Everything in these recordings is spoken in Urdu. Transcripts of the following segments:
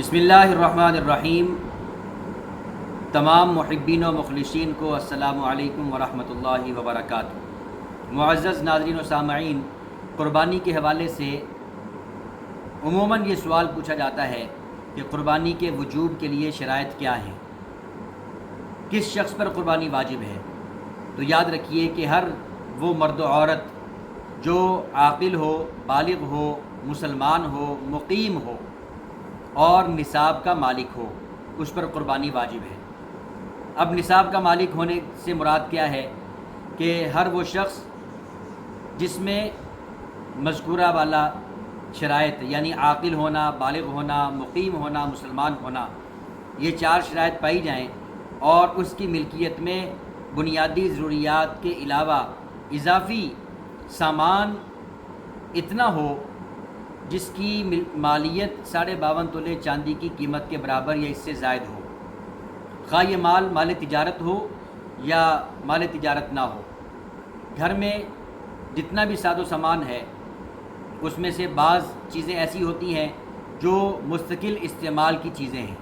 بسم اللہ الرحمن الرحیم۔ تمام محبین و مخلصین کو السلام علیکم ورحمۃ اللہ وبرکاتہ۔ معزز ناظرین و سامعین، قربانی کے حوالے سے عموماً یہ سوال پوچھا جاتا ہے کہ قربانی کے وجوب کے لیے شرائط کیا ہیں، کس شخص پر قربانی واجب ہے؟ تو یاد رکھیے کہ ہر وہ مرد و عورت جو عاقل ہو، بالغ ہو، مسلمان ہو، مقیم ہو اور نصاب کا مالک ہو، اس پر قربانی واجب ہے۔ اب نصاب کا مالک ہونے سے مراد کیا ہے کہ ہر وہ شخص جس میں مذکورہ والا شرائط یعنی عاقل ہونا، بالغ ہونا، مقیم ہونا، مسلمان ہونا، یہ چار شرائط پائی جائیں اور اس کی ملکیت میں بنیادی ضروریات کے علاوہ اضافی سامان اتنا ہو جس کی مالیت 52.5 تولے چاندی کی قیمت کے برابر یا اس سے زائد ہو، خواہ یہ مال تجارت ہو یا مال تجارت نہ ہو۔ گھر میں جتنا بھی ساز و سامان ہے اس میں سے بعض چیزیں ایسی ہوتی ہیں جو مستقل استعمال کی چیزیں ہیں،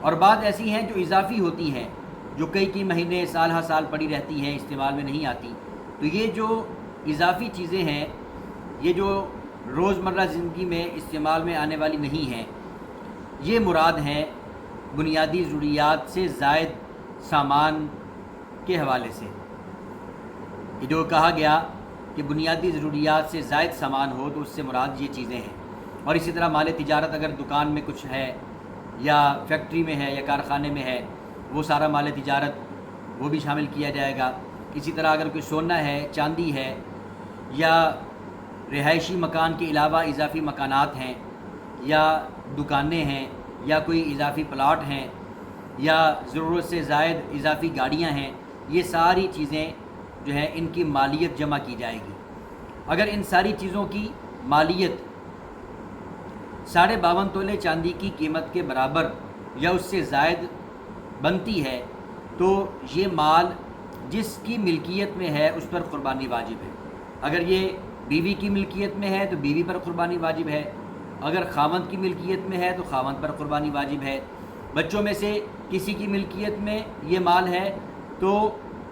اور بعض ایسی ہیں جو اضافی ہوتی ہیں، جو کئی مہینے سال ہر سال پڑی رہتی ہیں، استعمال میں نہیں آتی۔ تو یہ جو اضافی چیزیں ہیں، یہ جو روزمرہ زندگی میں استعمال میں آنے والی نہیں ہیں، یہ مراد ہیں بنیادی ضروریات سے زائد سامان کے حوالے سے۔ یہ جو کہا گیا کہ بنیادی ضروریات سے زائد سامان ہو تو اس سے مراد یہ چیزیں ہیں۔ اور اسی طرح مال تجارت اگر دکان میں کچھ ہے یا فیکٹری میں ہے یا کارخانے میں ہے، وہ سارا مال تجارت وہ بھی شامل کیا جائے گا۔ اسی طرح اگر کوئی سونا ہے، چاندی ہے، یا رہائشی مکان کے علاوہ اضافی مکانات ہیں، یا دکانیں ہیں، یا کوئی اضافی پلاٹ ہیں، یا ضرورت سے زائد اضافی گاڑیاں ہیں، یہ ساری چیزیں جو ہیں ان کی مالیت جمع کی جائے گی۔ اگر ان ساری چیزوں کی مالیت 52.5 تولے چاندی کی قیمت کے برابر یا اس سے زائد بنتی ہے تو یہ مال جس کی ملکیت میں ہے اس پر قربانی واجب ہے۔ اگر یہ بیوی کی ملکیت میں ہے تو بیوی پر قربانی واجب ہے، اگر خاوند کی ملکیت میں ہے تو خاوند پر قربانی واجب ہے، بچوں میں سے کسی کی ملکیت میں یہ مال ہے تو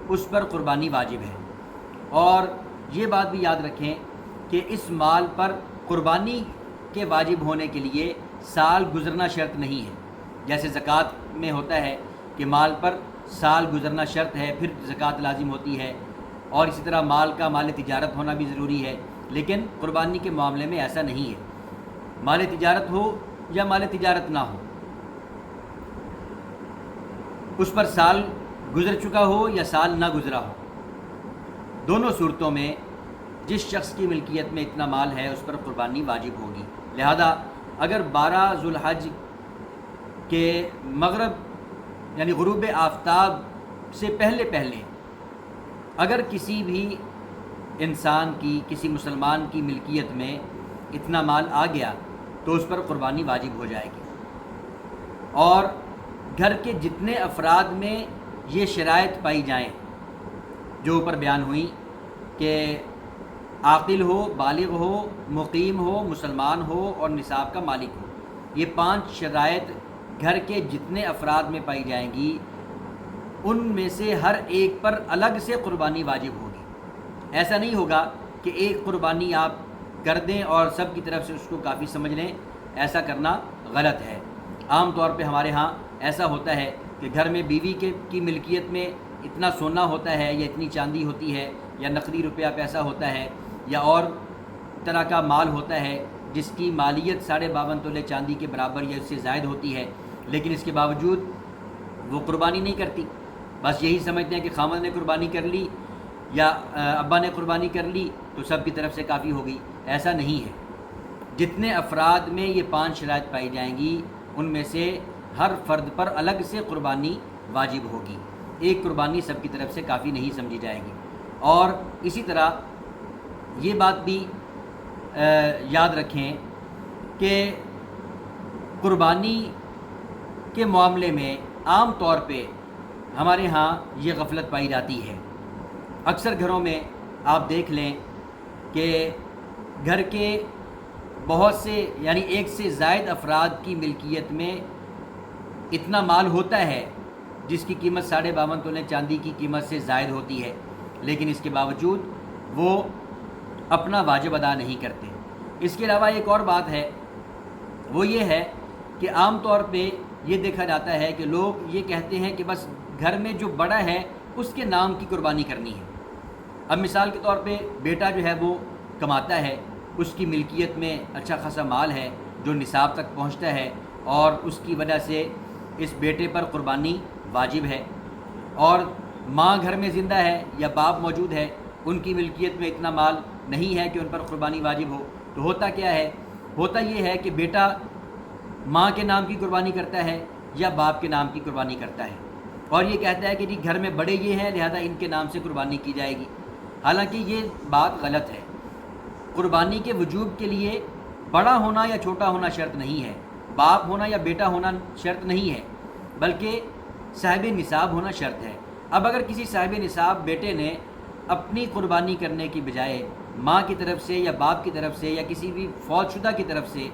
اس پر قربانی واجب ہے۔ اور یہ بات بھی یاد رکھیں کہ اس مال پر قربانی کے واجب ہونے کے لیے سال گزرنا شرط نہیں ہے، جیسے زکوٰۃ میں ہوتا ہے کہ مال پر سال گزرنا شرط ہے پھر زکوٰۃ لازم ہوتی ہے، اور اسی طرح مال تجارت ہونا بھی ضروری ہے۔ لیکن قربانی کے معاملے میں ایسا نہیں ہے، مال تجارت ہو یا مال تجارت نہ ہو، اس پر سال گزر چکا ہو یا سال نہ گزرا ہو، دونوں صورتوں میں جس شخص کی ملکیت میں اتنا مال ہے اس پر قربانی واجب ہوگی۔ لہذا اگر 12 ذو الحج کے مغرب یعنی غروب آفتاب سے پہلے اگر کسی بھی انسان کی، کسی مسلمان کی ملکیت میں اتنا مال آ گیا تو اس پر قربانی واجب ہو جائے گی۔ اور گھر کے جتنے افراد میں یہ شرائط پائی جائیں جو اوپر بیان ہوئیں کہ عاقل ہو، بالغ ہو، مقیم ہو، مسلمان ہو اور نصاب کا مالک ہو، یہ 5 شرائط گھر کے جتنے افراد میں پائی جائیں گی ان میں سے ہر ایک پر الگ سے قربانی واجب ہوگی۔ ایسا نہیں ہوگا کہ ایک قربانی آپ کر دیں اور سب کی طرف سے اس کو کافی سمجھ لیں، ایسا کرنا غلط ہے۔ عام طور پہ ہمارے ہاں ایسا ہوتا ہے کہ گھر میں بیوی کی ملکیت میں اتنا سونا ہوتا ہے یا اتنی چاندی ہوتی ہے یا نقدی روپیہ پیسہ ہوتا ہے یا اور طرح کا مال ہوتا ہے جس کی مالیت 52.5 تولے چاندی کے برابر یا اس سے زائد ہوتی ہے، لیکن اس کے باوجود وہ قربانی نہیں کرتی، بس یہی سمجھتے ہیں کہ خامد نے قربانی کر لی یا ابا نے قربانی کر لی تو سب کی طرف سے کافی ہو گئی۔ ایسا نہیں ہے، جتنے افراد میں یہ 5 شرائط پائی جائیں گی ان میں سے ہر فرد پر الگ سے قربانی واجب ہوگی، ایک قربانی سب کی طرف سے کافی نہیں سمجھی جائے گی۔ اور اسی طرح یہ بات بھی یاد رکھیں کہ قربانی کے معاملے میں عام طور پہ ہمارے ہاں یہ غفلت پائی جاتی ہے۔ اکثر گھروں میں آپ دیکھ لیں کہ گھر کے بہت سے یعنی ایک سے زائد افراد کی ملکیت میں اتنا مال ہوتا ہے جس کی قیمت 52.5 تولے چاندی کی قیمت سے زائد ہوتی ہے، لیکن اس کے باوجود وہ اپنا واجب ادا نہیں کرتے۔ اس کے علاوہ ایک اور بات ہے، وہ یہ ہے کہ عام طور پہ یہ دیکھا جاتا ہے کہ لوگ یہ کہتے ہیں کہ بس گھر میں جو بڑا ہے اس کے نام کی قربانی کرنی ہے۔ اب مثال کے طور پہ بیٹا جو ہے وہ کماتا ہے، اس کی ملکیت میں اچھا خاصا مال ہے جو نصاب تک پہنچتا ہے، اور اس کی وجہ سے اس بیٹے پر قربانی واجب ہے، اور ماں گھر میں زندہ ہے یا باپ موجود ہے، ان کی ملکیت میں اتنا مال نہیں ہے کہ ان پر قربانی واجب ہو، تو ہوتا کیا ہے؟ ہوتا یہ ہے کہ بیٹا ماں کے نام کی قربانی کرتا ہے یا باپ کے نام کی قربانی کرتا ہے، اور یہ کہتا ہے کہ جی گھر میں بڑے یہ ہیں لہذا ان کے نام سے قربانی کی جائے گی۔ حالانکہ یہ بات غلط ہے۔ قربانی کے وجوب کے لیے بڑا ہونا یا چھوٹا ہونا شرط نہیں ہے، باپ ہونا یا بیٹا ہونا شرط نہیں ہے، بلکہ صاحب نصاب ہونا شرط ہے۔ اب اگر کسی صاحب نصاب بیٹے نے اپنی قربانی کرنے کی بجائے ماں کی طرف سے یا باپ کی طرف سے یا کسی بھی فوت شدہ کی طرف سے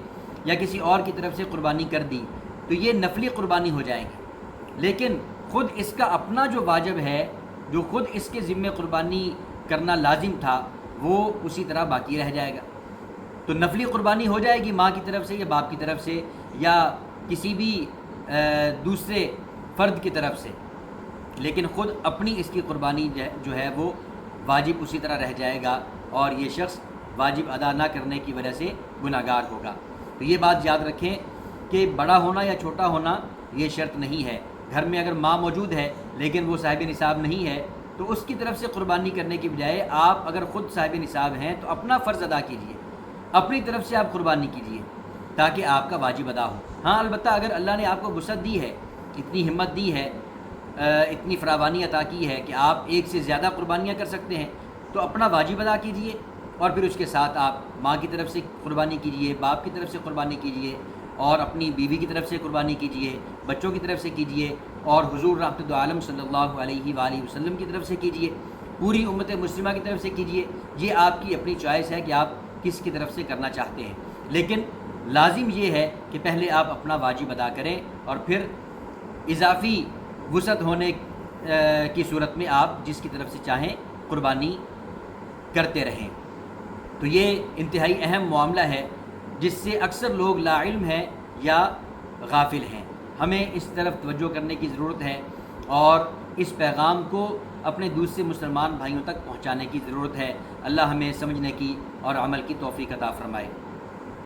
یا کسی اور کی طرف سے قربانی کر دی تو یہ نفلی قربانی ہو جائے گی، لیکن خود اس کا اپنا جو واجب ہے، جو خود اس کے ذمے قربانی کرنا لازم تھا، وہ اسی طرح باقی رہ جائے گا۔ تو نفلی قربانی ہو جائے گی ماں کی طرف سے یا باپ کی طرف سے یا کسی بھی دوسرے فرد کی طرف سے، لیکن خود اپنی اس کی قربانی جو ہے وہ واجب اسی طرح رہ جائے گا، اور یہ شخص واجب ادا نہ کرنے کی وجہ سے گناہ گار ہوگا۔ تو یہ بات یاد رکھیں کہ بڑا ہونا یا چھوٹا ہونا یہ شرط نہیں ہے۔ گھر میں اگر ماں موجود ہے لیکن وہ صاحب نصاب نہیں ہے تو اس کی طرف سے قربانی کرنے کی بجائے آپ اگر خود صاحب نصاب ہیں تو اپنا فرض ادا کیجیے، اپنی طرف سے آپ قربانی کیجیے تاکہ آپ کا واجب ادا ہو۔ ہاں البتہ اگر اللہ نے آپ کو وسعت دی ہے، اتنی ہمت دی ہے، اتنی فراوانی عطا کی ہے کہ آپ ایک سے زیادہ قربانیاں کر سکتے ہیں، تو اپنا واجب ادا کیجیے، اور پھر اس کے ساتھ آپ ماں کی طرف سے قربانی کیجیے، باپ کی طرف سے قربانی کیجیے، اور اپنی بیوی کی طرف سے قربانی کیجیے، بچوں کی طرف سے کیجیے، اور حضور رحمت عالم صلی اللہ علیہ وآلہ وسلم کی طرف سے کیجیے، پوری امت مسلمہ کی طرف سے کیجیے۔ یہ آپ کی اپنی چوائس ہے کہ آپ کس کی طرف سے کرنا چاہتے ہیں، لیکن لازم یہ ہے کہ پہلے آپ اپنا واجب ادا کریں اور پھر اضافی وسعت ہونے کی صورت میں آپ جس کی طرف سے چاہیں قربانی کرتے رہیں۔ تو یہ انتہائی اہم معاملہ ہے جس سے اکثر لوگ لا علم ہیں یا غافل ہیں۔ ہمیں اس طرف توجہ کرنے کی ضرورت ہے اور اس پیغام کو اپنے دوسرے مسلمان بھائیوں تک پہنچانے کی ضرورت ہے۔ اللہ ہمیں سمجھنے کی اور عمل کی توفیق عطا فرمائے۔